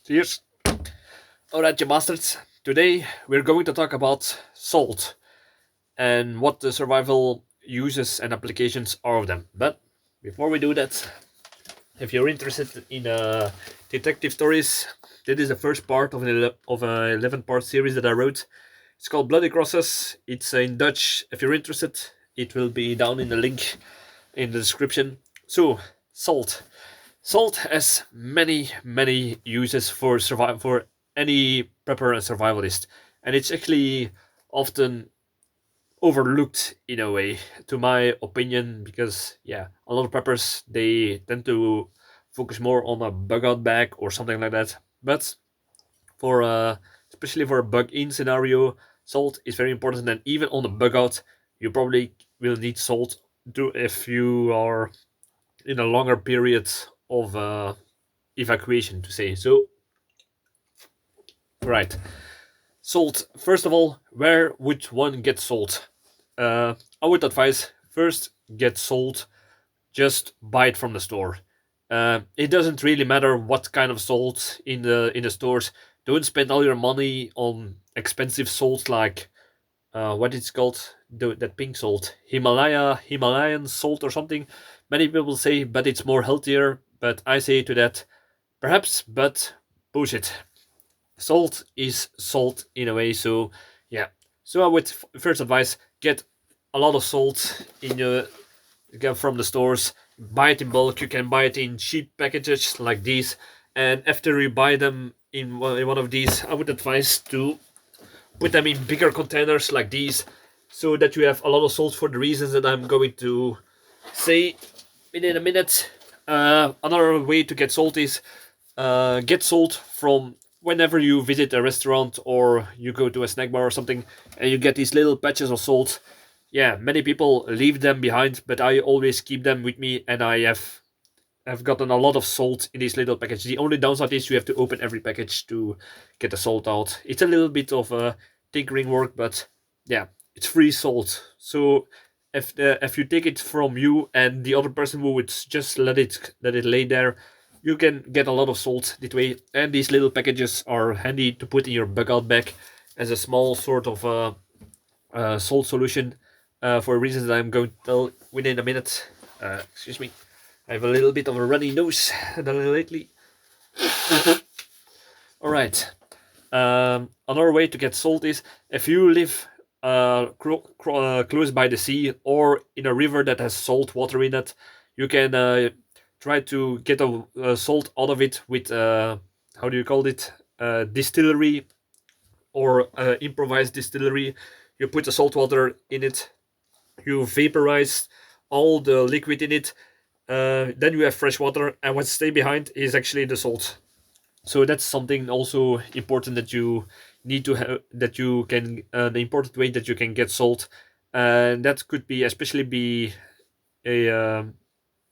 Cheers. Alright, you bastards. Today we're going to talk about salt and what the survival uses and applications are of them. But before we do that, if you're interested in detective stories, this is the first part of an 11-part series that I wrote. It's called Bloody Crosses. It's in Dutch. If you're interested, it will be down in the link in the description. So, salt. Salt has many uses for any prepper and survivalist, and it's actually often overlooked in a way, to my opinion, because a lot of preppers they tend to focus more on a bug out bag or something like that. But for especially for a bug in scenario, salt is very important, and even on a bug out, you probably will need salt to if you are in a longer period of evacuation, to say so. Right. Salt. First of all, where would one get salt? I would advise first get salt. Just buy it from the store. It doesn't really matter what kind of salt in the stores. Don't spend all your money on expensive salt like what it's called, that pink salt, Himalayan salt or something. Many people say, but it's more healthier. But I say to that, perhaps, but bullshit. Salt is salt in a way, so yeah. So I would first advise get a lot of salt in your get from the stores. Buy it in bulk. You can buy it in cheap packages like these, and after you buy them in one of these, I would advise to put them in bigger containers like these, so that you have a lot of salt for the reasons that I'm going to say in a minute. Another way to get salt is get salt from whenever you visit a restaurant or you go to a snack bar or something, and you get these little patches of salt. Yeah, many people leave them behind, but I always keep them with me, and I've gotten a lot of salt in these little packages. The only downside is you have to open every package to get the salt out. It's a little bit of tinkering work, but yeah, it's free salt. So if you take it from you and the other person who would just let it lay there, you can get a lot of salt that way. And these little packages are handy to put in your bug out bag as a small sort of salt solution for reasons that I'm going to tell within a minute. Excuse me. I have a little bit of a runny nose lately. Alright. Another way to get salt is if you live close by the sea or in a river that has salt water in it, you can try to get a salt out of it with, how do you call it? Distillery or improvised distillery. You put the salt water in it, you vaporize all the liquid in it, then you have fresh water, and what stay behind is actually the salt. So that's something also important that you need to have, that you can the important way that you can get salt, and that could be especially be a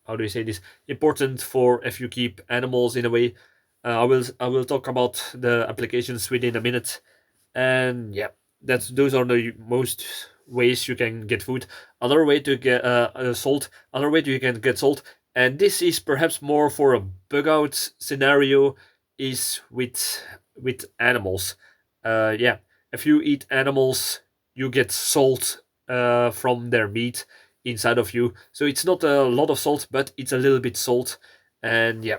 how do you say this, important for if you keep animals in a way. I will talk about the applications within a minute, and yeah, that's those are the most ways you can get food. Another way to get salt. Another way you can get salt, and this is perhaps more for a bug out scenario, is with animals. Yeah, if you eat animals, you get salt from their meat inside of you. So it's not a lot of salt, but it's a little bit salt, and yeah,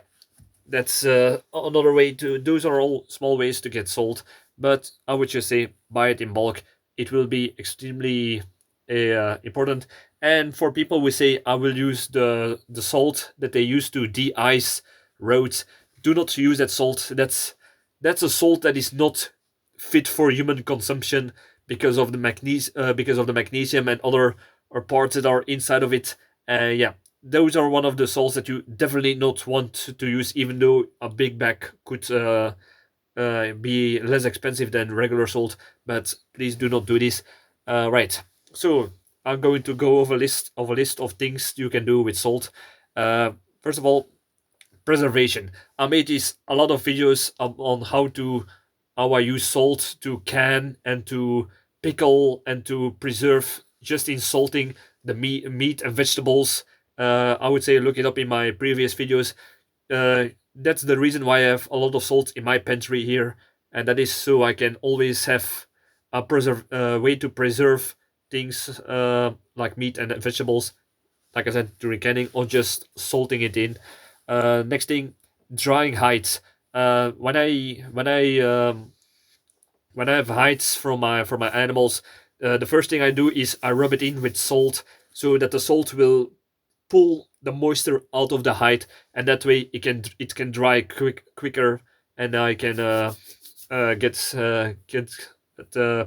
that's another way to. Those are all small ways to get salt, but I would just say buy it in bulk. It will be extremely important. And for people who say I will use the salt that they use to de-ice roads, do not use that salt. That's a salt that is not fit for human consumption because of the magnesium and other or parts that are inside of it. Yeah, those are one of the salts that you definitely not want to use, even though a big bag could be less expensive than regular salt. But please do not do this. Right. So I'm going to go over a list of things you can do with salt. First of all, preservation. I made a lot of videos on how I use salt to can and to pickle and to preserve just in salting the meat and vegetables. I would say look it up in my previous videos. that's the reason why I have a lot of salt in my pantry here, and that is so I can always have a way to preserve things like meat and vegetables, like I said, during canning or just salting it in. Next thing, drying hides. When I have hides from my animals, the first thing I do is I rub it in with salt so that the salt will pull the moisture out of the hide, and that way it can dry quicker, and I can get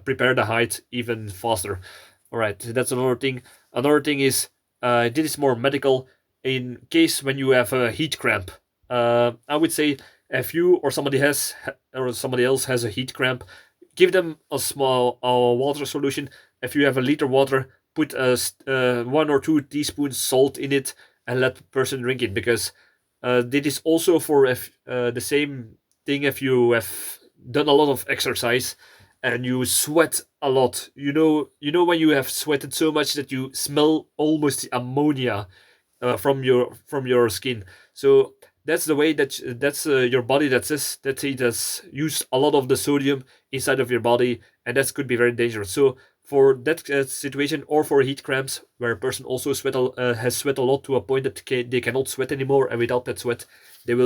prepare the hide even faster. All right, that's another thing. Another thing is this is more medical. In case when you have a heat cramp, I would say if you or somebody else has a heat cramp, give them a small water solution. If you have a liter water, put 1 or 2 teaspoons salt in it and let the person drink it, because this is also for if the same thing if you have done a lot of exercise and you sweat a lot. You know when you have sweated so much that you smell almost ammonia from your skin. So that's the way that's your body that says that it has used a lot of the sodium inside of your body, and that could be very dangerous. So for that situation, or for heat cramps where a person also has sweat a lot to a point that they cannot sweat anymore, and without that sweat they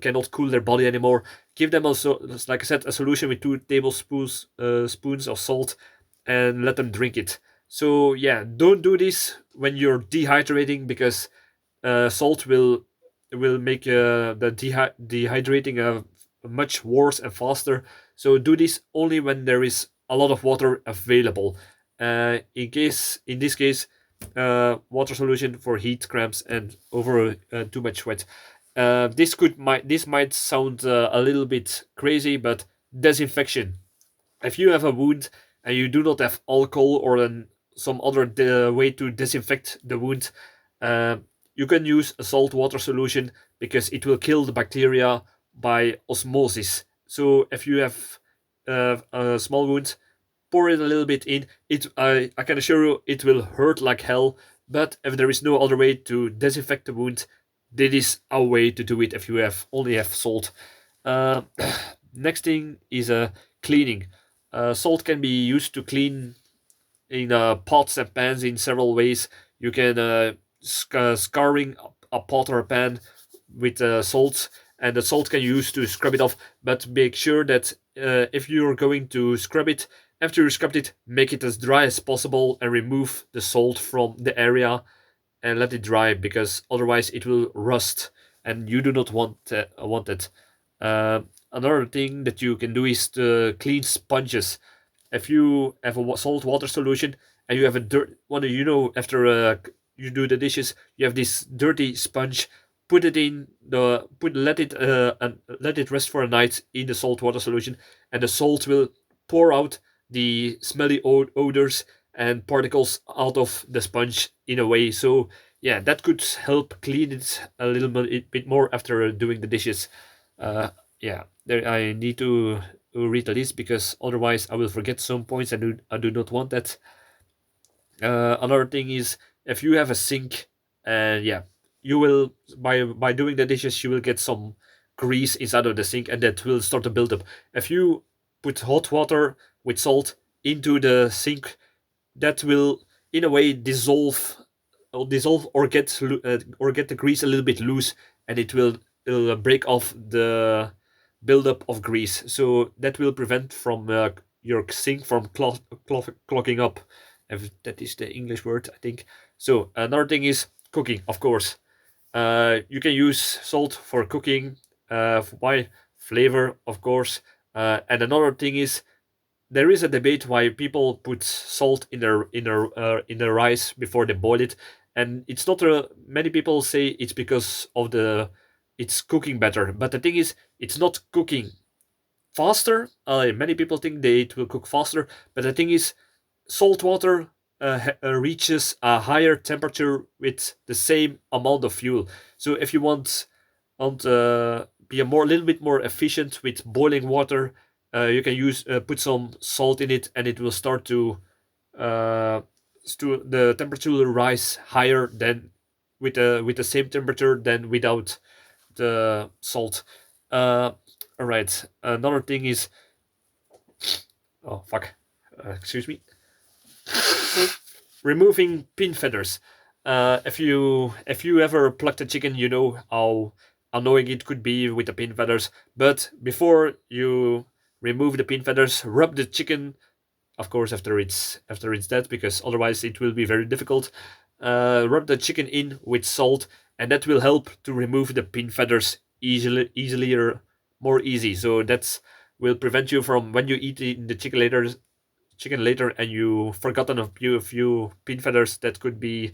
cannot cool their body anymore, give them also, like I said, a solution with 2 tablespoons spoons of salt, and let them drink it. So yeah, don't do this when you're dehydrating, because salt will make the dehydrating much worse and faster. So do this only when there is a lot of water available. In this case, water solution for heat cramps and over too much sweat. This might sound a little bit crazy, but disinfection. If you have a wound and you do not have alcohol or some other way to disinfect the wound, uh, you can use a salt water solution, because it will kill the bacteria by osmosis. So if you have a small wound, pour it a little bit in. I can assure you it will hurt like hell, but if there is no other way to disinfect the wound, this is a way to do it if you only have salt. Uh, Next thing is cleaning. Salt can be used to clean in pots and pans in several ways. You can scouring a pot or a pan with salt, and the salt can you use to scrub it off. But make sure that if you're going to scrub it, after you scrubbed it, make it as dry as possible and remove the salt from the area and let it dry, because otherwise it will rust, and you do not want it. Another thing that you can do is to clean sponges. If you have a salt water solution and you have a dirt one, after you do the dishes, you have this dirty sponge. Put it in the put let it and let it rest for a night in the salt water solution, and the salt will pour out the smelly odors and particles out of the sponge in a way. So yeah, that could help clean it a little bit more after doing the dishes. Uh, yeah, there I need to read the list, because otherwise I will forget some points. I do not want that. Another thing is, if you have a sink, and yeah, you will by doing the dishes you will get some grease inside of the sink, and that will start to build up. If you put hot water with salt into the sink, that will in a way dissolve or get the grease a little bit loose, and it'll break off the buildup of grease. So that will prevent from your sink from clogging up, if that is the English word, I think. So another thing is cooking, of course. You can use salt for cooking. Why? Flavor, of course. And another thing is, there is a debate why people put salt in their rice before they boil it, and it's not many people say it's because of the it's cooking better, but the thing is, it's not cooking faster. Many people think it will cook faster, but the thing is, salt water reaches a higher temperature with the same amount of fuel. So if you want be a little bit more efficient with boiling water, you can put some salt in it, and it will start uh, the temperature will rise higher than with the same temperature than without the salt. Uh, all right. Another thing is, oh fuck, excuse me, removing pin feathers. If you ever plucked a chicken, you know how annoying it could be with the pin feathers. But before you remove the pin feathers, rub the chicken, of course, after it's dead, because otherwise it will be very difficult. Rub the chicken in with salt, and that will help to remove the pin feathers easily or more easy. So that's will prevent you from when you eat the chicken later and you forgotten a few pin feathers. That could be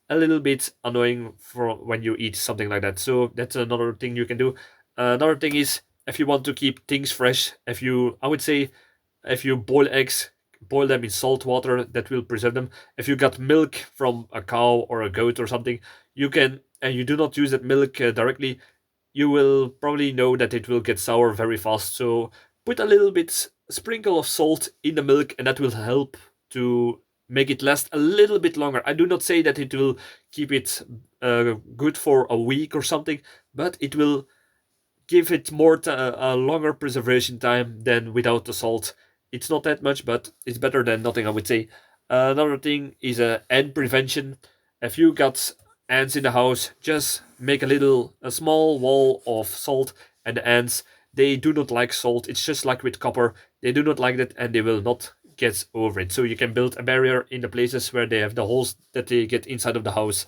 a little bit annoying for when you eat something like that. So that's another thing you can do. Another thing is, if you want to keep things fresh, I would say, if you boil eggs, boil them in salt water. That will preserve them. If you got milk from a cow or a goat or something, you can, and you do not use that milk directly, you will probably know that it will get sour very fast. So put a little bit, sprinkle of salt in the milk, and that will help to make it last a little bit longer. I do not say that it will keep it good for a week or something, but it will give it a longer preservation time than without the salt. It's not that much, but it's better than nothing, I would say. Another thing is ant prevention. If you got ants in the house, just make a small wall of salt, and the ants, they do not like salt. It's just like with copper. They do not like that, and they will not get over it. So you can build a barrier in the places where they have the holes that they get inside of the house.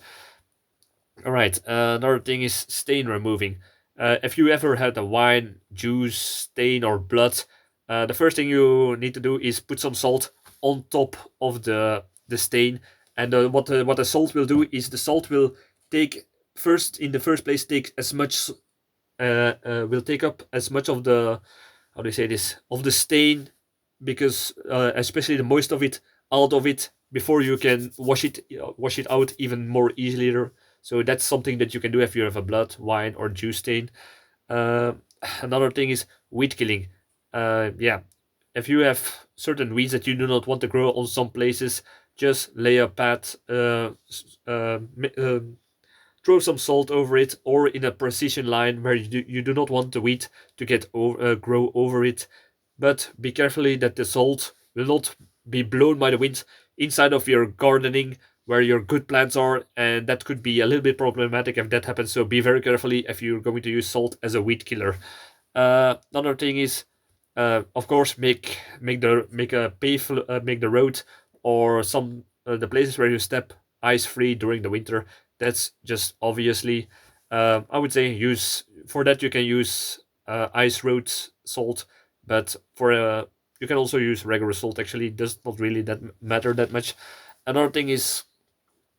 All right. Another thing is stain removing. If you ever had a wine, juice, stain, or blood, the first thing you need to do is put some salt on top of the stain. And what the salt will do is the salt will take in the first place take as much will take up as much of the, how do you say this, of the stain, because especially the moist of it, out of it before you can wash it out even more easily. So that's something that you can do if you have a blood, wine, or juice stain. uh, Another thing is weed killing. Yeah, if you have certain weeds that you do not want to grow on some places, just lay a pad, throw some salt over it, or in a precision line where you do not want the wheat to grow over it. But be carefully that the salt will not be blown by the wind inside of your gardening where your good plants are, and that could be a little bit problematic if that happens. So be very carefully if you're going to use salt as a weed killer. Another thing is, of course, make the road or some the places where you step ice free during the winter. That's just obviously, I would say, use for that you can use ice road salt, but for you can also use regular salt. Actually, it does not really matter that much. Another thing is,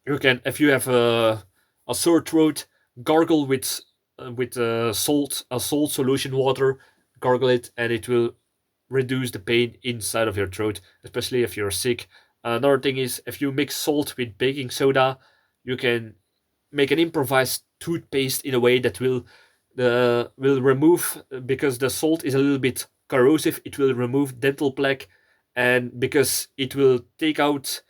you can, if you have a sore throat, gargle with salt solution water. Gargle it, and it will reduce the pain inside of your throat, especially if you're sick. Another thing is, if you mix salt with baking soda, you can make an improvised toothpaste in a way that will remove, because the salt is a little bit corrosive. It will remove dental plaque, and because it will take out,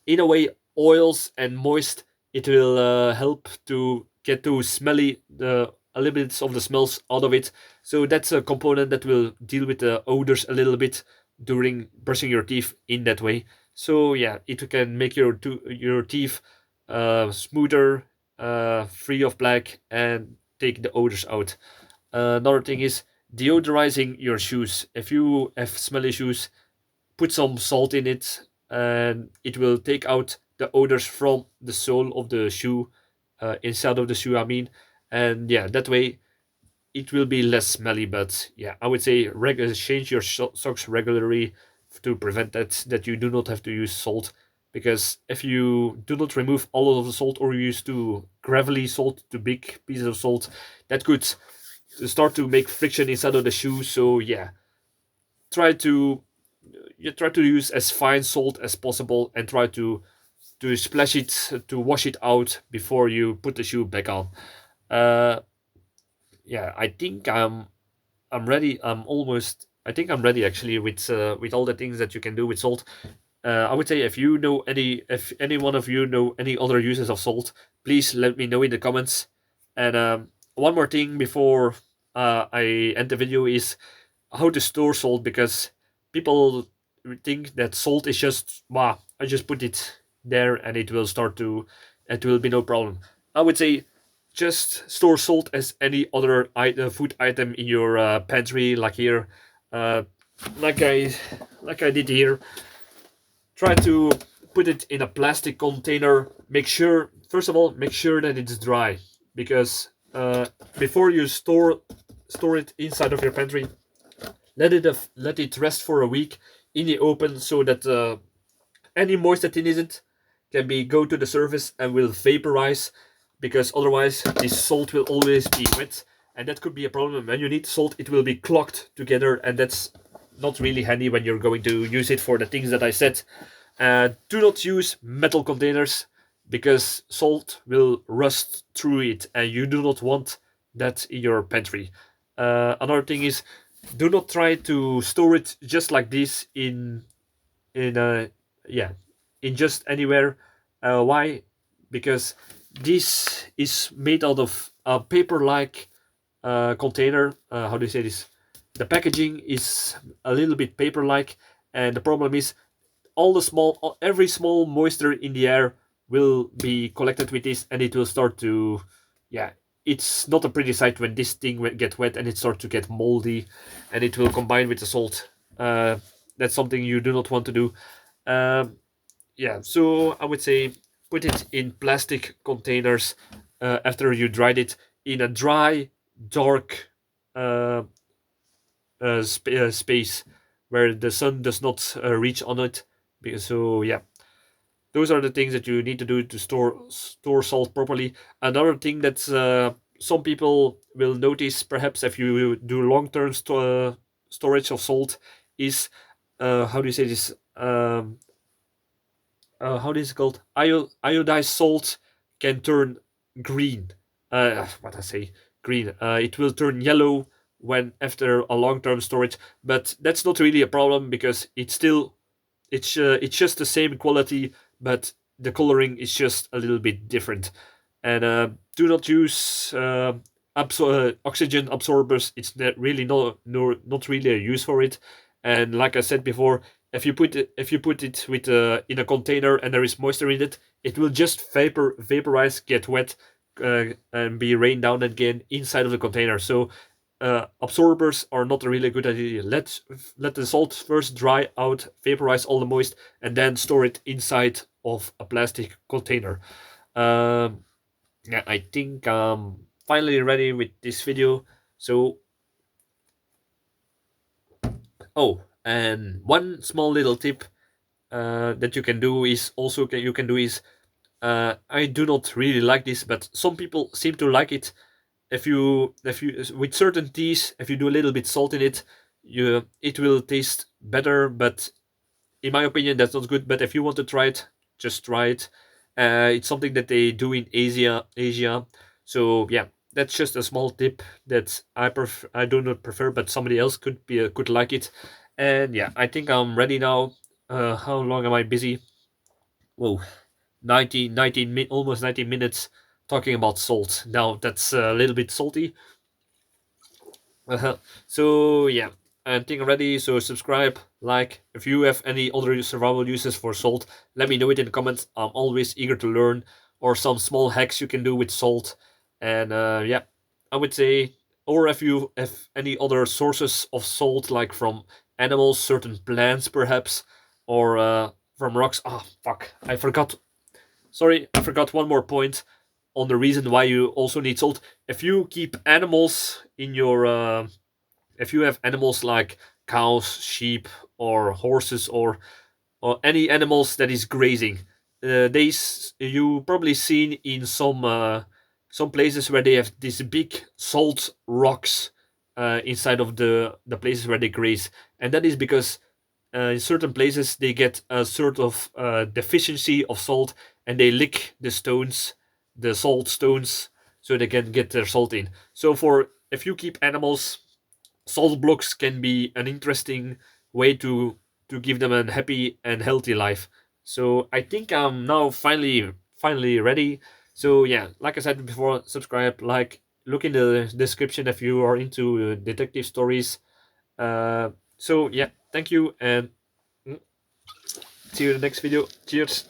in a way, oils and moist. It will help to get to smelly the a little bit of the smells out of it. So that's a component that will deal with the odors a little bit during brushing your teeth in that way. So yeah, it can make your teeth smoother, free of plaque, and take the odors out. Another thing is deodorizing your shoes. If you have smelly shoes, put some salt in it, and it will take out the odors from the sole of the shoe, inside of the shoe, I mean. And yeah, that way it will be less smelly. But yeah, I would say change your socks regularly to prevent that you do not have to use salt. Because if you do not remove all of the salt, or you use too gravelly salt, too big pieces of salt, that could start to make friction inside of the shoe. So yeah, try to try to use as fine salt as possible, and try to splash it, to wash it out before you put the shoe back on. Uh, yeah, I think I'm ready. I think I'm ready actually with all the things that you can do with salt. I would say, if any one of you know any other uses of salt, please let me know in the comments. And one more thing before I end the video is how to store salt, because people think that salt is just, wow, I just put it there and it will be no problem. I would say just store salt as any other food item in your pantry, like here, uh, like I did here. Try to put it in a plastic container. Make sure, first of all, make sure that it's dry, because before you store it inside of your pantry, let it rest for a week in the open, so that any moist that is in it can be go to the surface and will vaporize, because otherwise this salt will always be wet, and that could be a problem. When you need salt, it will be clogged together, and that's not really handy when you're going to use it for the things that I said. Do not use metal containers, because salt will rust through it, and you do not want that in your pantry. Another thing is, do not try to store it just like this in yeah in just anywhere. Why? Because this is made out of a paper-like container. How do you say this? The packaging is a little bit paper-like, and the problem is every small moisture in the air will be collected with this, and it will start to, yeah, it's not a pretty sight when this thing will get wet and it starts to get moldy, and it will combine with the salt. That's something you do not want to do. um, yeah, so I would say put it in plastic containers after you dried it, in a dry, dark uh, space where the sun does not reach on it. Because, so yeah, those are the things that you need to do to store salt properly. Another thing that some people will notice, perhaps if you do long-term storage of salt, is how do you say this? How is it called? Iodized salt can turn green. What I say, green. It will turn yellow when after a long-term storage, but that's not really a problem, because it's just the same quality, but the coloring is just a little bit different. And do not use oxygen absorbers. It's really not really a use for it. And like I said before, if you put it with in a container and there is moisture in it, it will just vaporize, get wet, and be rained down again inside of the container. So absorbers are not a really good idea. Let the salt first dry out, vaporize all the moist, and then store it inside of a plastic container. Um, yeah, I think I'm finally ready with this video. So, oh, and one small little tip that you can do is also you can do is I do not really like this, but some people seem to like it. If you with certain teas, if you do a little bit salt in it, it will taste better. But in my opinion, that's not good. But if you want to try it, just try it. It's something that they do in Asia. So yeah, that's just a small tip that I do not prefer, but somebody else could like it. And yeah, I think I'm ready now. How long am I busy? Whoa, almost 19 minutes talking about salt. Now that's a little bit salty. So yeah, I think I'm ready. So subscribe, like. If you have any other survival uses for salt, let me know it in the comments. I'm always eager to learn, or some small hacks you can do with salt. And yeah, I would say, or if you have any other sources of salt, like from animals, certain plants perhaps, or from rocks. Ah, fuck, I forgot. Sorry, I forgot one more point on the reason why you also need salt. If you keep animals in your if you have animals like cows, sheep, or horses, or any animals that is grazing, you probably seen in some places where they have these big salt rocks inside of the places where they graze, and that is because in certain places they get a sort of deficiency of salt, and they lick the salt stones, so they can get their salt in. So for if you keep animals, salt blocks can be an interesting way to give them a happy and healthy life. So I think I'm now finally ready. So yeah, like I said before, subscribe, like. look in the description if you are into detective stories. So yeah, thank you, and see you in the next video. Cheers.